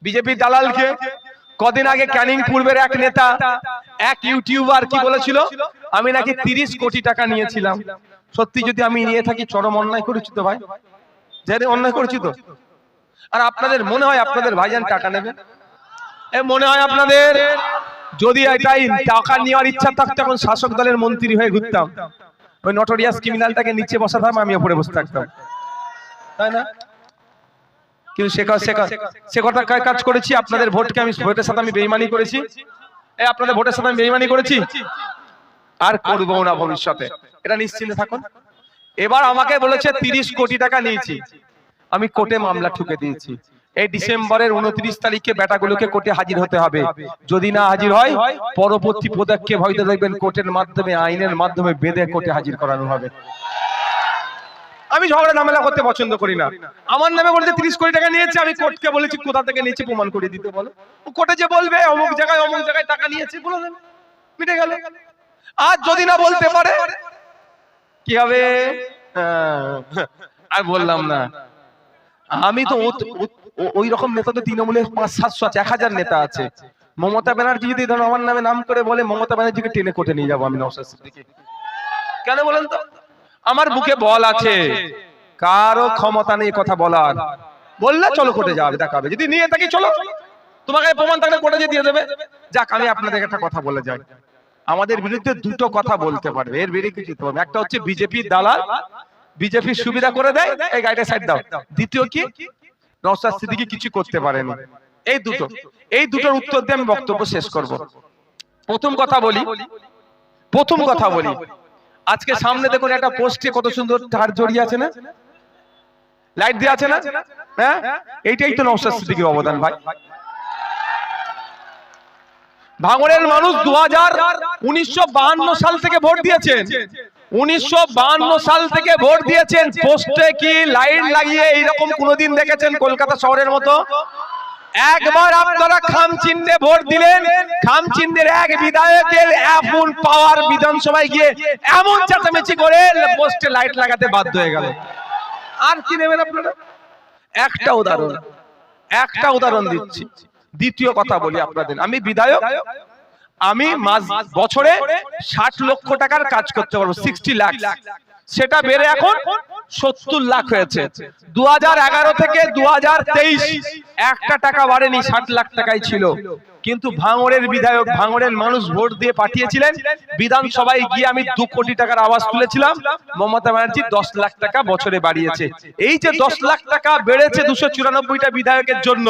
BJP দালালকে কদিন আগে ক্যানিং পূর্বের এক নেতা, এক ইউটিউবার কি বলেছিল, আমি নাকি 30 কোটি টাকা নিয়েছিলাম। সত্যি যদি আমি নিয়ে থাকি চরম অন্যায় করেছি তো ভাই, জানি অন্যায় করেছি তো। আর আপনাদের মনে হয় আপনাদের ভাইজান টাকা নেবে? মনে হয় আপনাদের? যদি এটাই টাকা নেওয়ার ইচ্ছা থাকতো এখন শাসক দলের মন্ত্রী হয়ে ঘুরতাম, ওই নটোরিয়াস ক্রিমিনালটাকে নিচে বসাতাম, আমি উপরে বসে থাকতাম, তাই না? কিন্তু সে কথা কাজ করেছি আপনাদের ভোটকে, আমি ভোটের সাথে আমি বেঈমানি করেছি, আপনাদের ভোটের সাথে আমি বেঈমানি করেছি আর করবো না ভবিষ্যতে, এটা নিশ্চিন্তে থাকুন। এবার আমাকে বলেছে 30 কোটি টাকা নিয়েছি, আমি কোর্টে মামলা ঠুকে দিয়েছি। এই ডিসেম্বরের 29 তারিখে বেটাগুলোকে কোর্টে হাজির হতে হবে। যদি না হাজির হয় পরবর্তী পদক্ষেপ হয়তো দেখবেন কোর্টের মাধ্যমে, আইনের মাধ্যমে বেঁধে কোর্টে হাজির করানো হবে। আমি ঝগড়া ঝামেলা করতে পছন্দ করি না। আমার নামে বলেছে 30 কোটি টাকা নিয়েছে, আমি কোর্টকে বলেছি কোথা থেকে নিয়েছে প্রমাণ করে দিতে বলো। কোর্টে যে বলবে অমুক জায়গায় টাকা নিয়েছে বলে দেন, মিটে গেল। আর যদি না বলতে পারে কি হবে? আর বললাম না, আমি তো ওই রকম নেতা তো তৃণমূলের 500-700 আছে, 1000 নেতা আছে। মমতা ব্যানার্জি যদি ধরো আমার নামে নাম করে বলে, মমতা ব্যানার্জিকে টেনে কোর্টে নিয়ে যাবো আমি নওশাদ সিদ্দিকী। কেন বলেন তো? আমার বুকে বল আছে, কারো ক্ষমতা নেই কথা বলার। বললে চলো কোর্টে যাবে, দেখাবে। যদি নিয়ে থাকি চলো, তোমাকে প্রমাণ থাকলে কোর্টে দিয়ে দেবে। যাক, আমি আপনাদের একটা কথা বলে যাই, আমাদের বিরুদ্ধে দুটো কথা বলতে পারবে, এর বেরিয়ে কিছু বলবে। একটা হচ্ছে বিজেপির দালাল, বিজেপির সুবিধা করে দেয়, এই গাড়িটা সাইড দাও। দ্বিতীয় কি, নওশাদ সিদ্দিকী কিছু করতে পারেনি। এই দুটোর উত্তর দিয়ে আমি বক্তব্য শেষ করব। প্রথম কথা বলি, আজকে সামনে দেখুন একটা পোস্টে কত সুন্দর তার জড়িয়ে আছে না, লাইট দিয়ে আছে না, হ্যাঁ, এইটাই তো নওশাদ সিদ্দিকীর অবদান ভাই। ভাঙড়ের মানুষ 1952 সাল থেকে ভোট দিয়েছেন, 1952 সাল থেকে ভোট দিয়েছেন। পোস্টে কি লাইট লাগিয়ে এইরকম কোনদিন দেখেছেন কলকাতা শহরের মতো? একবার আপনারা খামচিহ্নে ভোট দিলেন, খামচিহ্নের এক বিধায়কের এমন পাওয়ার বিধানসভায় গিয়ে এমন চেঁচামেচি করে পোস্টে লাইট লাগাতে বাধ্য হয়ে গেল। আর কি নেবেন আপনারা? একটা উদাহরণ দিচ্ছি। দ্বিতীয় কথা বলি আপনাদের, আমি বিধায়ক, আমি বছরে 60 লক্ষ টাকার কাজ করতে পারবো, 60 লাখ। সেটা বেড়ে এখন 70 লাখ হয়েছে। 2011 থেকে 2023 একটা টাকা বাড়েনি, 60 লাখ টাকাই ছিল। কিন্তু ভাঙড়ের বিধায়ক, ভাঙড়ের মানুষ ভোট দিয়ে পাঠিয়েছিলেন, বিধানসভায় গিয়ে আমি 2 কোটি টাকার আওয়াজ তুলেছিলাম। মমতা ব্যানার্জি 10 লাখ টাকা বছরে বাড়িয়েছে। এই যে 10 লাখ টাকা বেড়েছে 294টা বিধায়কের জন্য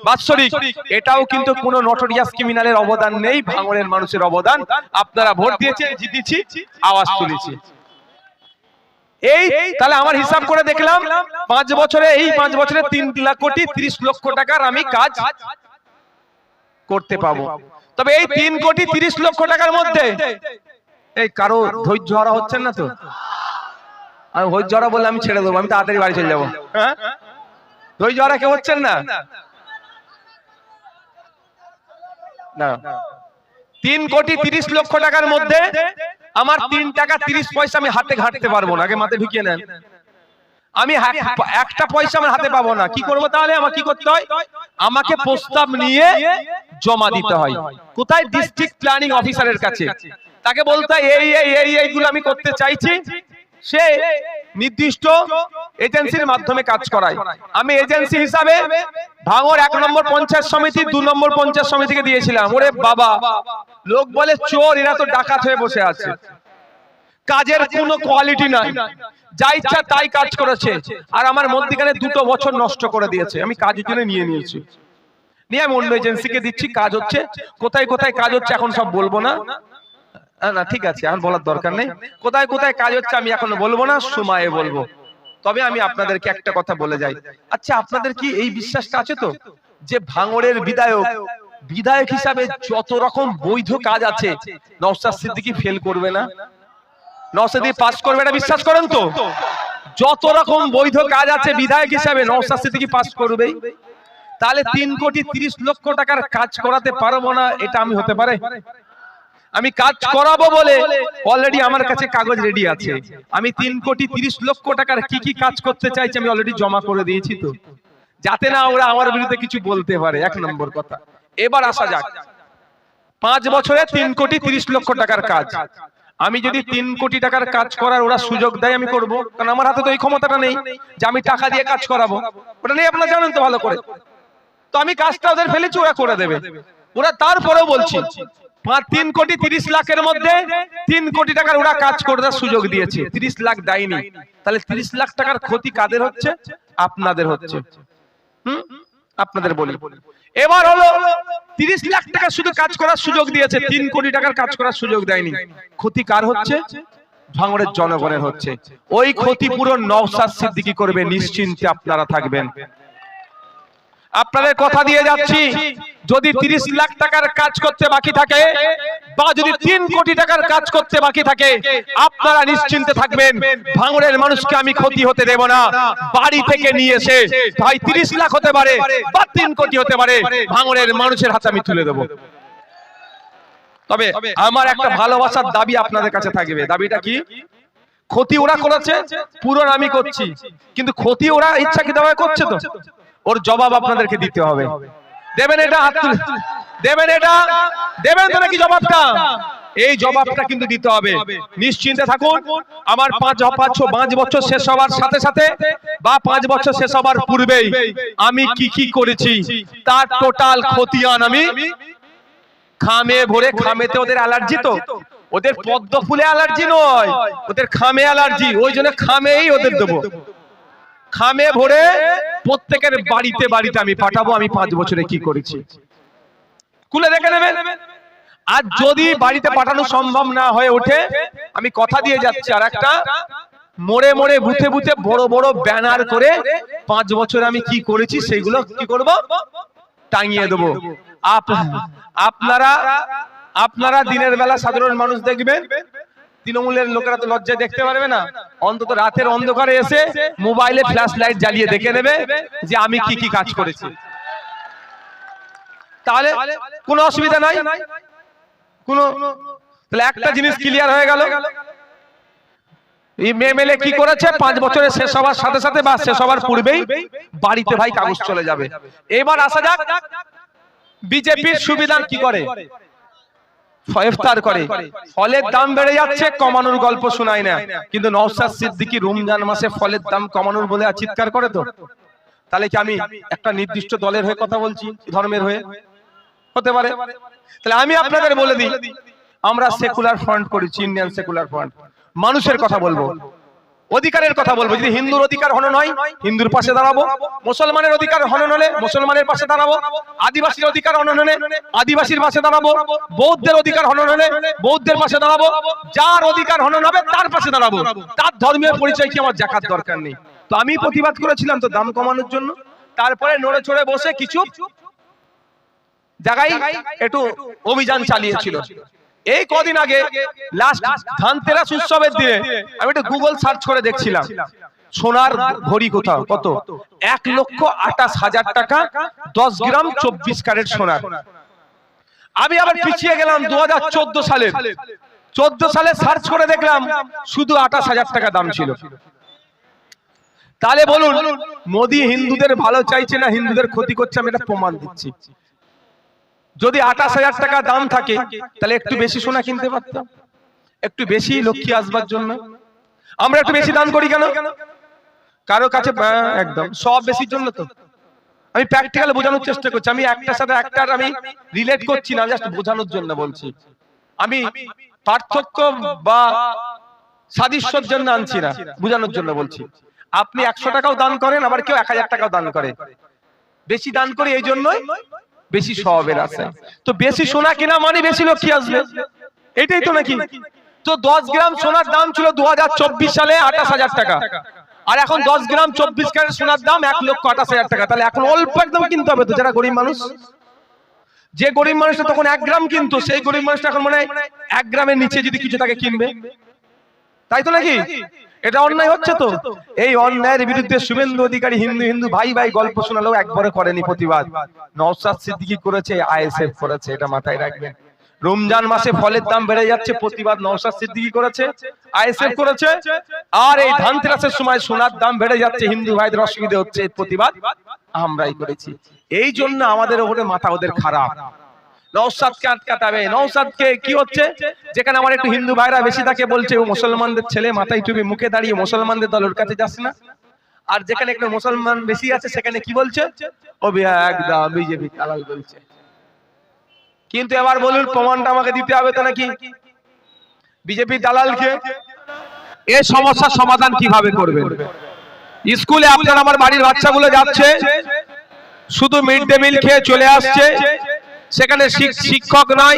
বাৎসরিক, এটাও কিন্তু কোনো নটোরিয়াস ক্রিমিনালের অবদান নেই, ভাঙড়ের মানুষের অবদান। আপনারা ভোট দিয়েছেন, জিতেছি, আওয়াজ তুলেছি। তাহলে আমার হিসাব করে দেখলাম 5 বছরে, এই 5 বছরে 3,30,00,000 টাকার আমি কাজ করতে পাবো। তবে এই 3,30,00,000 টাকার মধ্যে এই কারো ধৈর্য হারা হচ্ছেন না তো? আমি ধৈর্য হারা বললে আমি ছেড়ে দেবো, আমি তাড়াতাড়ি বাড়ি চলে যাবো। হ্যাঁ, ধৈর্য হারা কেউ হচ্ছেন না? 3,30,00,000 টাকার মধ্যে আমার 3 টাকা 30 পয়সা আমি হাতে ঘাটতে পারবো না। আগে মাথায় ঢুকিয়ে নেন, আমি একটা পয়সা আমার হাতে পাবো না। কি করবো তাহলে? আমার কি করতে হয়? আমাকে প্রস্তাব নিয়ে জমা দিতে হয়। কোথায়? ডিস্ট্রিক্ট প্ল্যানিং অফিসারের কাছে। তাকে বলতে হয় এইগুলো আমি করতে চাইছি। সে নির্দিষ্ট এজেন্সির মাধ্যমে কাজ করায়। আমি এজেন্সি হিসাবে ভাঙড় 1 নম্বর পঞ্চায়েত সমিতি, 2 নম্বর পঞ্চায়েত সমিতিকে দিয়েছিলাম। ওরে বাবা, লোক বলে চোর, এরা তো ডাকাত হয়ে বসে আছে, কাজের কোনো কোয়ালিটি নাই, যা ইচ্ছা তাই কাজ করেছে। আর আমার মধ্যখানে 2 বছর নষ্ট করে দিয়েছে। আমি কাজের জন্য নিয়েছি, নিয়ে আমি অন্য এজেন্সিকে দিচ্ছি, কাজ হচ্ছে। কোথায় কোথায় কাজ হচ্ছে এখন সব বলবো না, না ঠিক আছে, এখন বলার দরকার নেই। কোথায় কোথায় কাজ হচ্ছে আমি এখন বলবো না, সময়ে বলবো। তবে আমি আপনাদেরকে একটা কথা বলে যাই, আচ্ছা আপনাদের কি এই বিশ্বাসটা আছে তো যে ভাঙড়ের বিধায়ক হিসাবে যত রকম বৈধ কাজ আছে নওশাদ সিদ্দিকী ফেল করবে না? নওশাদ সিদ্দিকী পাস করবে, এটা বিশ্বাস করেন তো? যত রকম বৈধ কাজ আছে বিধায়ক হিসাবে নওশাদ সিদ্দিকী পাস করবেই। তাহলে 3,30,00,000 টাকার কাজ করাতে পারবো না, এটা আমি হতে পারে? আমি কাজ করাবো বলে অলরেডি আমার কাছে কাগজ রেডি আছে। আমি 3,30,00,000 টাকার কি কি কাজ করতে চাইছি আমি অলরেডি জমা করে দিয়েছি। তো যাতে না ওরা আমার বিরুদ্ধে কিছু বলতে পারে, 1 নম্বর কথা। এবার আসা যাক 5 বছরে 3 কোটি 30 লক্ষ টাকার কাজ। আমি যদি 3 কোটি টাকার কাজ করার ওরা সুযোগ দেয় আমি করব, কারণ আমার হাতে তো এই ক্ষমতাটা নেই যে আমি টাকা দিয়ে কাজ করাবো, ওটা নেই, আপনারা জানেন তো ভালো করে। তো আমি কাজটা ওদের ফেলেছি, ওরা করে দেবে। ওরা তারপরেও বলছি 3 কোটি 30 লাখের মধ্যে 3 কোটি টাকার ওরা কাজ করার সুযোগ দিয়েছে, 30 লাখ দেয়নি। তাহলে 30 লাখ টাকার ক্ষতি কাদের হচ্ছে? আপনাদের হচ্ছে। আপনাদের বলি, এবার হলো 30 লাখ টাকা শুধু কাজ করার সুযোগ দিয়েছে, 3 কোটি টাকার কাজ করার সুযোগ দেয়নি। ক্ষতি কার হচ্ছে? ভাঙড়ের জনগণের হচ্ছে। ওই ক্ষতিপূরণ নওশাদ সিদ্দিকী করবে, নিশ্চিন্তে আপনারা থাকবেন। আপনাদের কথা দিয়ে যাচ্ছি, যদি 30 লাখ টাকার কাজ করতে বাকি থাকে বা যদি 3 কোটি টাকার কাজ করতে বাকি থাকে, আপনারা নিশ্চিন্তে থাকবেন, ভাঙড়ের মানুষকে আমি ক্ষতি হতে দেব না। বাড়ি থেকে নিয়ে এসে ভাই 30 লাখ হতে পারে বা 3 কোটি হতে পারে, ভাঙড়ের মানুষের হাতে আমি তুলে দেব। তবে আমার একটা ভালোবাসার দাবি আপনাদের কাছে থাকবে। দাবিটা কি? ক্ষতি ওরা করেছে, পূরণ আমি করছি, কিন্তু ক্ষতি ওরা ইচ্ছাকৃতভাবে করছে, তো ওর জবাব আপনাদেরকে দিতে হবে। দেবেন এটা? দেবেন এটা? দেবেন তো নাকি জবাবটা? এই জবাবটা কিন্তু দিতে হবে। নিশ্চিন্তে থাকুন, আমার 5 বছর শেষ হওয়ার সাথে সাথে বা 5 বছর শেষ হওয়ার পূর্বেই আমি কি করেছি তার টোটাল খতিয়ান আমি খামে ভরে, খামেতে ওদের অ্যালার্জি, তো ওদের পদ্ম ফুলে অ্যালার্জি নয়, ওদের খামে অ্যালার্জি, ওই জন্য খামেই ওদের দেবো। খামে ভরে প্রত্যেকের বাড়িতে বাড়িতে আমি পাঠাবো আমি 5 বছরে কি করেছি, খুলে দেখে নেবেন। আর যদি বাড়িতে পাঠানো সম্ভব না হয়ে ওঠে, আমি কথা দিয়ে যাচ্ছি, আর একটা মোড়ে মোড়ে বুথে বুথে বড় বড় ব্যানার করে 5 বছরে আমি কি করেছি সেগুলো কি করব, টাঙিয়ে দেবো। আপনারা দিনের বেলা সাধারণ মানুষ দেখবেন, তৃণমূলের লোকেরা তো লজ্জায় দেখতে পারবে না, অন্তত রাতের অন্ধকারে এসে মোবাইলে ফ্ল্যাশ লাইট জ্বালিয়ে দেখে নেবে যে আমি কি কাজ করেছি। তাহলে কোনো অসুবিধা নাই, তাহলে একটা জিনিস ক্লিয়ার হয়ে গেল, এই এমএলএ কি করেছে 5 বছরে শেষ হওয়ার সাথে সাথে বা শেষ হওয়ার পূর্বেই বাড়িতে ভাই কাগজ চলে যাবে। এবার আসা যাক বিজেপির সুবিধান কি করে, ইফতার করে, ফলের দাম বেড়ে যাচ্ছে, কমানোর গল্প শোনায় না, কিন্তু নওশাদ সিদ্দিকী রমজান মাসে ফলের দাম কমানোর বলে চিৎকার করে। তো তাহলে কি আমি একটা নির্দিষ্ট দলের হয়ে কথা বলছি, ধর্মের হয়ে? হতে পারে। তাহলে আমি আপনাদের বলে দিই, আমরা সেকুলার ফ্রন্ট করেছি, ইন্ডিয়ান সেকুলার ফ্রন্ট। মানুষের কথা বলবো, অধিকারের কথা বলবো। যদি হিন্দুর অধিকার হনন হয়, হিন্দুর পাশে দাঁড়াবো। মুসলমানের অধিকার হনন হলে মুসলমানের পাশে দাঁড়াবো। আদিবাসীর অধিকার হনন হলে আদিবাসীর পাশে দাঁড়াবো। বৌদ্ধের অধিকার হনন হলে বৌদ্ধের পাশে দাঁড়াবো। যার অধিকার হনন হবে তার পাশে দাঁড়াবো। তার ধর্মীয় পরিচয় কি আমার দেখার দরকার নেই। তো আমি প্রতিবাদ করেছিলাম তো দাম কমানোর জন্য, তারপরে নড়ে চড়ে বসে কিছু জায়গায় একটু অভিযান চালিয়েছিল। এই কদিন আগে লাস্ট ধানতেরাস উৎসবের দিনে আমি একটু গুগল সার্চ করে দেখছিলাম সোনার ঘড়ি কোথাও কত, 1,28,000 টাকা 10 গ্রাম 24 ক্যারেট সোনার। আমি আবার পিছিয়ে গেলাম 2014 সালে, 14 সালে সার্চ করে দেখলাম শুধু 28,000 টাকা দাম ছিল। তাহলে বলুন মোদি হিন্দুদের ভালো চাইছে না হিন্দুদের ক্ষতি করছে? আমি এটা প্রমাণ দিচ্ছি। যদি 28,000 টাকা দাম থাকে তাহলে একটু বেশি সোনা কিনতে পারতাম, একটু বেশি লক্ষ্মী আসবার জন্য। আমরা একটু বেশি দান করি কেন? কারো কাছে একদম সব বেশির জন্য। তো আমি প্র্যাকটিক্যালি বোঝানোর চেষ্টা করছি, আমি একটার সাথে একটার আমি রিলেট করছি না, জাস্ট বোঝানোর জন্য বলছি। আমি পার্থক্য বা সাদৃশ্যর জন্য আনছি না, বোঝানোর জন্য বলছি। আপনি 100 টাকাও দান করেন, আবার কেউ 1000 টাকাও দান করে। বেশি দান করি এই জন্যই বেশি সওয়াবের আছে। তো বেশি সোনা কিনা মানে বেশি লক্ষ্মী আসবে, এটাই তো নাকি? তো 10 গ্রাম সোনার দাম ছিল 2024 সালে 28,000 টাকা, আর এখন 10 গ্রাম 24 ক্যারেট সোনার দাম 1,28,000 টাকা। তাহলে এখন অল্প একদম কিনতে হবে তো, যারা গরিব মানুষ। যে গরিব মানুষটা তখন 1 গ্রাম কিনতো, সেই গরিব মানুষটা এখন মনে হয় 1 গ্রামের নিচে যদি কিছু তাকে কিনবে, তাই তো নাকি? এটা অন্যায় হচ্ছে। তো এই অন্যায়ের বিরুদ্ধে শুভেন্দু অধিকারী হিন্দু হিন্দু ভাই ভাই গল্প শোনালেও একবারে করেনি প্রতিবাদ। নওশাদ সিদ্দিকী করেছে, আইএসএফ করেছে, এটা মাথায় রাখবেন। রমজান মাসে ফলের দাম বেড়ে যাচ্ছে, প্রতিবাদ নওশাদ সিদ্দিকী করেছে, আইএসএফ করেছে। আর এই ধানতেরাসের সময় সোনার দাম বেড়ে যাচ্ছে, হিন্দু ভাইদের অসুবিধা হচ্ছে, প্রতিবাদ আমরাই করেছি। এই জন্য আমাদের ওপরে মাথা ওদের খারাপ। নওশাদকে আটকাতে হবে। নওশাদকে কি হচ্ছে, যেখানে আমার একটু হিন্দু ভাইরা বেশি থাকে বলছে ও মুসলমানদের ছেলে, মাথায় টুপি, মুখে দাঁড়িয়ে মুসলমানদের দলের কাছে যাস না। আর যেখানে একটু মুসলমান বেশি আছে সেখানে কি বলছে, ও একদম বিজেপি দালাল বলছে। কিন্তু এবার বলুন, প্রমাণটা আমাকে দিতে হবে তো নাকি বিজেপি দালালকে? এই সমস্যার সমাধান কিভাবে করবেন? স্কুলে আপনার আমার বাড়ির বাচ্চাগুলো যাচ্ছে, শুধু মিড ডে মিল খেয়ে চলে আসছে, সেখানে শিক্ষক নাই,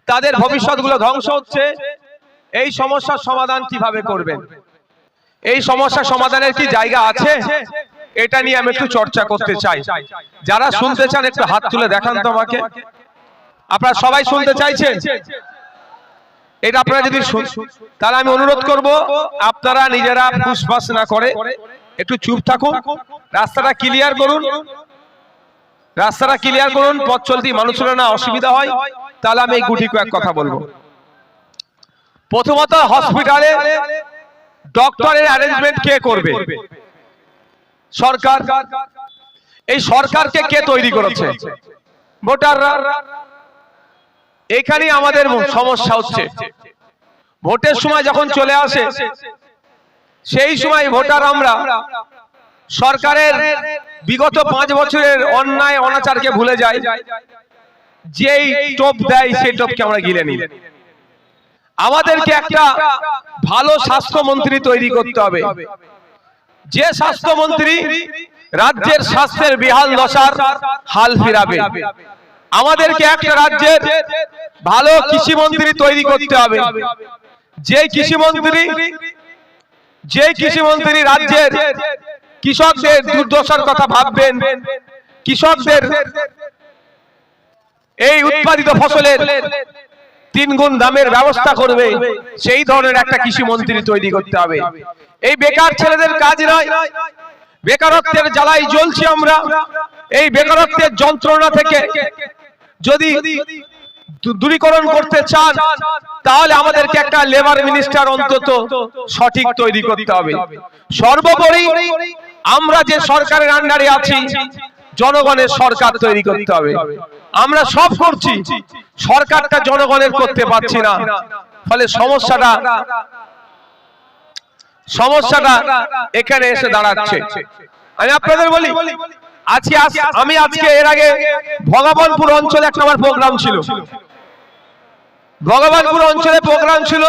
তাদের ভবিষ্যৎগুলো ধ্বংস হচ্ছে। এই সমস্যার সমাধান কিভাবে করবেন? এই সমস্যার সমাধানের কি জায়গা আছে? এটা নিয়ে আমি একটু চর্চা করতে চাই। যারা শুনতে চান একটু হাত তুলে দেখান তো আমাকে। আপনারা সবাই শুনতে চাইছেন? এটা আপনারা যদি তাহলে আমি অনুরোধ করব আপনারা নিজেরা ফুসফাস না করে একটু চুপ থাকুন, রাস্তাটা ক্লিয়ার করুন, রাস্তাটা ক্লিয়ার করুন, পথ চলতি মানুষের না অসুবিধা হয়। তাহলে আমি এই গুটি কয়েক কথা বলবো। প্রথমত, হসপিটালে ডক্টরের অ্যারেঞ্জমেন্ট কে করবে? সরকার। এই সরকারকে কে তৈরি করেছে? ভোটাররা। এখানেই আমাদের সমস্যা হচ্ছে। ভোটের সময় যখন চলে আসে, সেই সময় ভোটার আমরা সরকারের বিগত 5 বছরের অন্যায় অনাচারকে ভুলে যাই। যেই টোপ দেয় সেই টোপকে আমরা গিলে নিই। আমাদেরকে একটা ভালো স্বাস্থ্যমন্ত্রী তৈরি করতে হবে, যে স্বাস্থ্যমন্ত্রী রাজ্যের স্বাস্থ্যের বেহাল দশার হাল ফিরাবে। আমাদেরকে একটা রাজ্যের ভালো কৃষিমন্ত্রী তৈরি করতে হবে, যে কৃষিমন্ত্রী রাজ্যের কৃষকদের দুর্দশার কথা ভাববেন, কৃষকদের এই উৎপাদিত ফসলের 3 গুণ দামের ব্যবস্থা করবে। সেই ধরনের একটা কৃষিমন্ত্রী তৈরি করতে হবে। এই বেকার ছেলেদের কাজ নয়, বেকারত্বের জ্বালায় জ্বলছি আমরা। এই বেকারত্বের যন্ত্রণা থেকে যদি দূরীকরণ করতে চান, তাহলে আমাদেরকে একটা লেবার মিনিস্টার অন্তত সঠিক তৈরি করতে হবে। সর্বোপরি আমরা যে সরকারের আন্ডারে আছি, জনগণের সরকার তৈরি করতে হবে। আমরা সব করছি, সরকারটা জনগণের করতে পারছি না, ফলে সমস্যাটা এখানে এসে দাঁড়াচ্ছে। আমি আপনাদের বলি, আমি আজকে এর আগে ভগবানপুর অঞ্চলে একটা আমার প্রোগ্রাম ছিল। ভগবানপুর অঞ্চলে প্রোগ্রাম ছিল